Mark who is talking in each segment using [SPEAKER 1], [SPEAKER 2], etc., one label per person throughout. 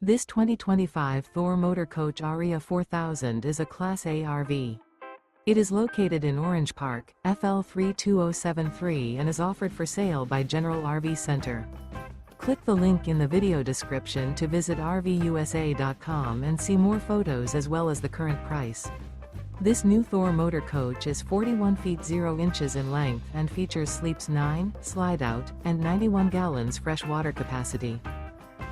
[SPEAKER 1] This 2025 Thor Motor Coach Aria 4000 is a Class A RV. It is located in Orange Park, FL 32073 and is offered for sale by General RV Center. Click the link in the video description to visit RVUSA.com and see more photos as well as the current price. This new Thor Motor Coach is 41 feet 0 inches in length and features sleeps 9, slide-out, and 91 gallons fresh water capacity.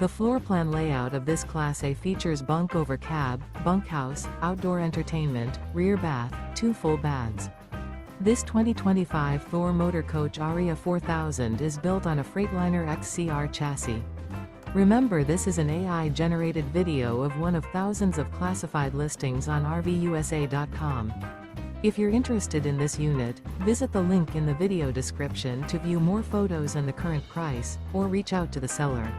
[SPEAKER 1] The floor plan layout of this Class A features bunk over cab, bunkhouse, outdoor entertainment, rear bath, 2 full baths. This 2025 Thor Motor Coach Aria 4000 is built on a Freightliner XC-R chassis. Remember, this is an AI-generated video of one of thousands of classified listings on RVUSA.com. If you're interested in this unit, visit the link in the video description to view more photos and the current price, or reach out to the seller.